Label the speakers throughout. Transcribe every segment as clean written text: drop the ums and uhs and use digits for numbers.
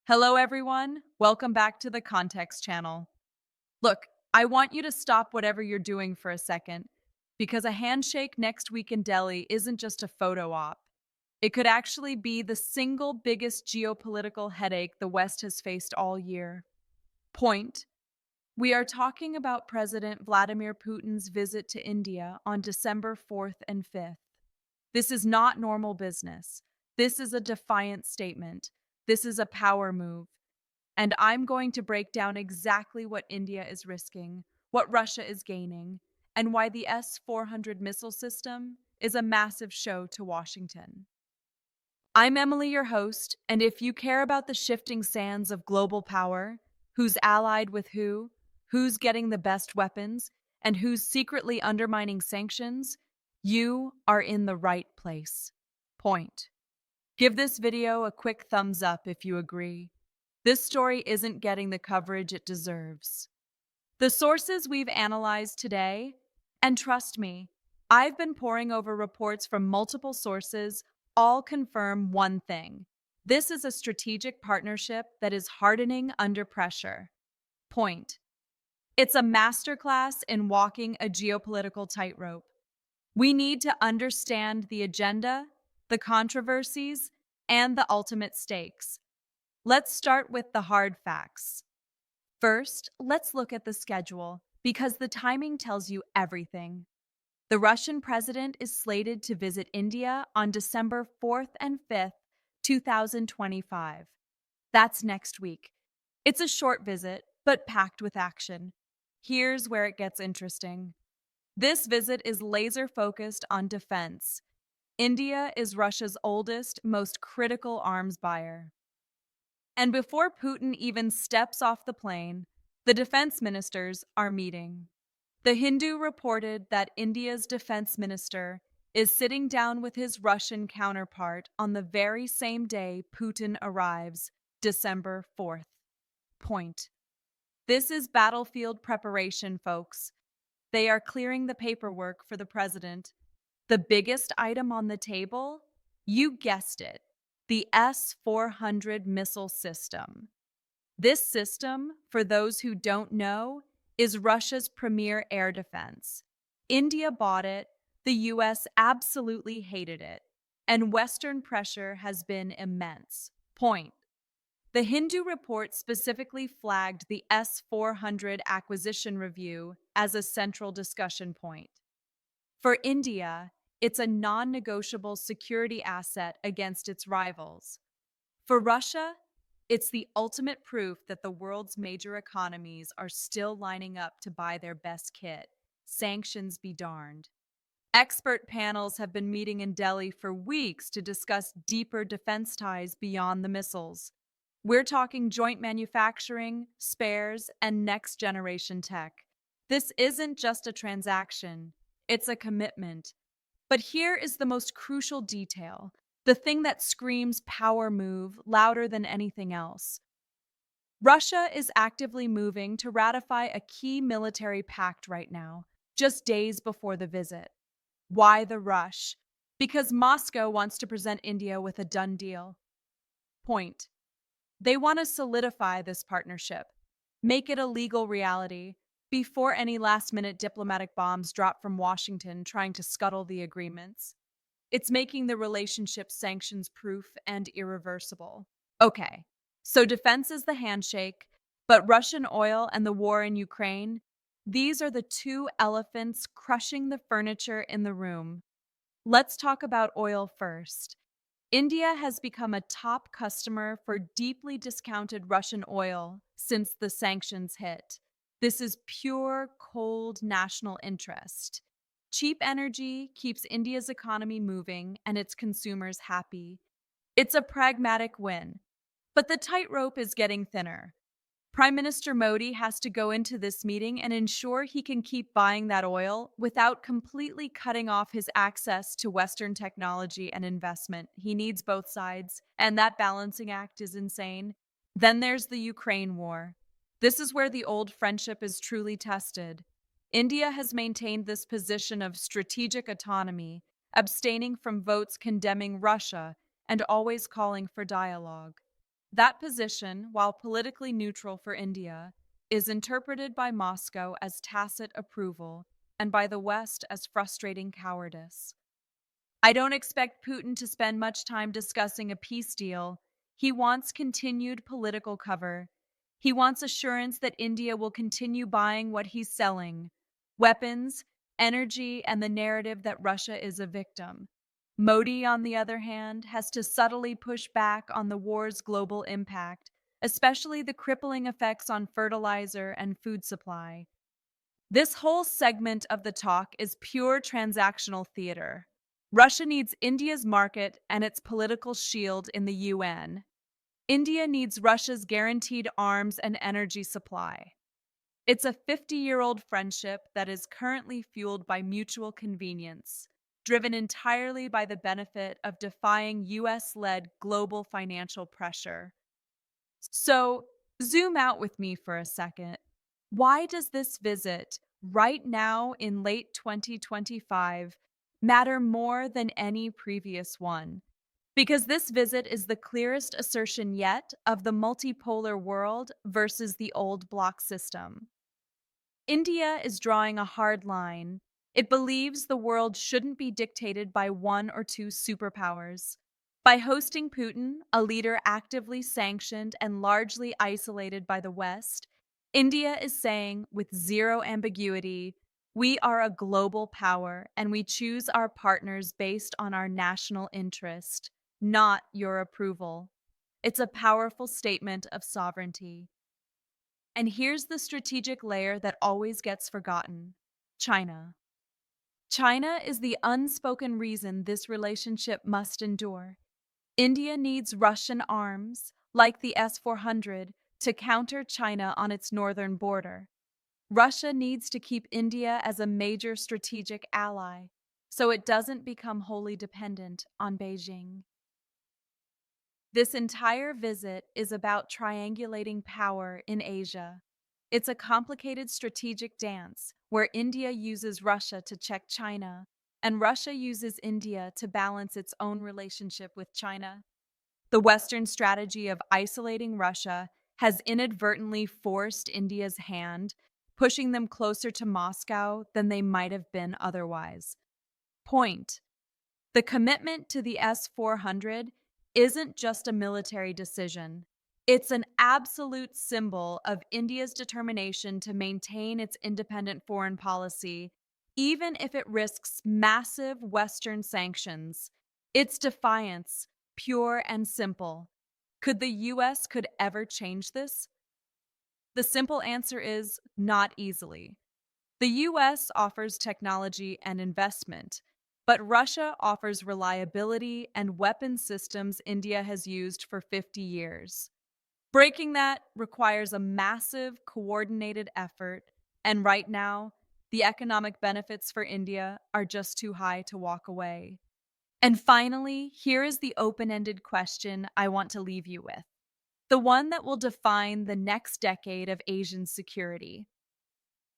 Speaker 1: Hello, everyone. Welcome back to the Context channel. Look, I want you to stop whatever you're doing for a second, because a handshake next week in Delhi isn't just a photo op. It could actually be the single biggest geopolitical headache the West has faced all year. Point. We are talking about President Vladimir Putin's visit to India on December 4th and 5th. This is not normal business. This is a defiant statement. This is a power move. And I'm going to break down exactly what India is risking, what Russia is gaining, and why the S-400 missile system is a massive show to Washington. I'm Emily, your host, and if you care about the shifting sands of global power, who's allied with who's getting the best weapons, and who's secretly undermining sanctions, you are in the right place. Point. Give this video a quick thumbs up if you agree. This story isn't getting the coverage it deserves. The sources we've analyzed today, and trust me, I've been poring over reports from multiple sources, all confirm one thing. This is a strategic partnership that is hardening under pressure. Point. It's a masterclass in walking a geopolitical tightrope. We need to understand the agenda, the controversies, and the ultimate stakes. Let's start with the hard facts. First, let's look at the schedule, because the timing tells you everything. The Russian president is slated to visit India on December 4th and 5th, 2025. That's next week. It's a short visit, but packed with action. Here's where it gets interesting. This visit is laser-focused on defense. India is Russia's oldest, most critical arms buyer. And before Putin even steps off the plane, the defense ministers are meeting. The Hindu reported that India's defense minister is sitting down with his Russian counterpart on the very same day Putin arrives, December 4th. Point. This is battlefield preparation, folks. They are clearing the paperwork for the president. The biggest item on the table? You guessed it. The S-400 missile system. This system, for those who don't know, is Russia's premier air defense. India bought it, the US absolutely hated it, and Western pressure has been immense. Point. The Hindu report specifically flagged the S-400 acquisition review as a central discussion point. For India, it's a non-negotiable security asset against its rivals. For Russia, it's the ultimate proof that the world's major economies are still lining up to buy their best kit. Sanctions be darned. Expert panels have been meeting in Delhi for weeks to discuss deeper defense ties beyond the missiles. We're talking joint manufacturing, spares, and next-generation tech. This isn't just a transaction, it's a commitment. But here is the most crucial detail, the thing that screams power move louder than anything else. Russia is actively moving to ratify a key military pact right now, just days before the visit. Why the rush? Because Moscow wants to present India with a done deal. Point. They want to solidify this partnership, make it a legal reality, before any last-minute diplomatic bombs drop from Washington trying to scuttle the agreements. It's making the relationship sanctions-proof and irreversible. Okay, so defense is the handshake, but Russian oil and the war in Ukraine, these are the two elephants crushing the furniture in the room. Let's talk about oil first. India has become a top customer for deeply discounted Russian oil since the sanctions hit. This is pure, cold national interest. Cheap energy keeps India's economy moving and its consumers happy. It's a pragmatic win. But the tightrope is getting thinner. Prime Minister Modi has to go into this meeting and ensure he can keep buying that oil without completely cutting off his access to Western technology and investment. He needs both sides, and that balancing act is insane. Then there's the Ukraine war. This is where the old friendship is truly tested. India has maintained this position of strategic autonomy, abstaining from votes condemning Russia and always calling for dialogue. That position, while politically neutral for India, is interpreted by Moscow as tacit approval and by the West as frustrating cowardice. I don't expect Putin to spend much time discussing a peace deal. He wants continued political cover. He wants assurance that India will continue buying what he's selling: weapons, energy, and the narrative that Russia is a victim. Modi, on the other hand, has to subtly push back on the war's global impact, especially the crippling effects on fertilizer and food supply. This whole segment of the talk is pure transactional theater. Russia needs India's market and its political shield in the UN. India needs Russia's guaranteed arms and energy supply. It's a 50-year-old friendship that is currently fueled by mutual convenience, driven entirely by the benefit of defying US-led global financial pressure. So, zoom out with me for a second. Why does this visit, right now in late 2025, matter more than any previous one? Because this visit is the clearest assertion yet of the multipolar world versus the old block system. India is drawing a hard line. It believes the world shouldn't be dictated by one or two superpowers. By hosting Putin, a leader actively sanctioned and largely isolated by the West, India is saying with zero ambiguity, we are a global power and we choose our partners based on our national interest, not your approval. It's a powerful statement of sovereignty. And here's the strategic layer that always gets forgotten: China. China is the unspoken reason this relationship must endure. India needs Russian arms, like the S-400, to counter China on its northern border. Russia needs to keep India as a major strategic ally, so it doesn't become wholly dependent on Beijing. This entire visit is about triangulating power in Asia. It's a complicated strategic dance where India uses Russia to check China, and Russia uses India to balance its own relationship with China. The Western strategy of isolating Russia has inadvertently forced India's hand, pushing them closer to Moscow than they might have been otherwise. Point: the commitment to the S-400 isn't just a military decision. It's an absolute symbol of India's determination to maintain its independent foreign policy, even if it risks massive Western sanctions. It's defiance, pure and simple. Could the US ever change this? The simple answer is not easily. The US offers technology and investment, but Russia offers reliability and weapon systems India has used for 50 years. Breaking that requires a massive, coordinated effort, and right now, the economic benefits for India are just too high to walk away. And finally, here is the open-ended question I want to leave you with, the one that will define the next decade of Asian security.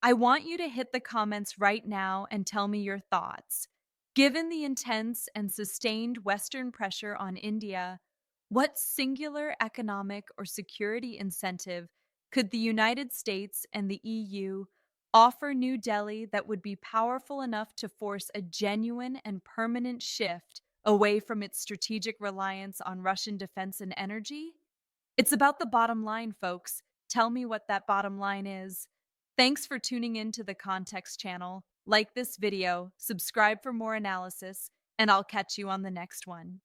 Speaker 1: I want you to hit the comments right now and tell me your thoughts. Given the intense and sustained Western pressure on India, what singular economic or security incentive could the United States and the EU offer New Delhi that would be powerful enough to force a genuine and permanent shift away from its strategic reliance on Russian defense and energy? It's about the bottom line, folks. Tell me what that bottom line is. Thanks for tuning in to the Context channel. Like this video, subscribe for more analysis, and I'll catch you on the next one.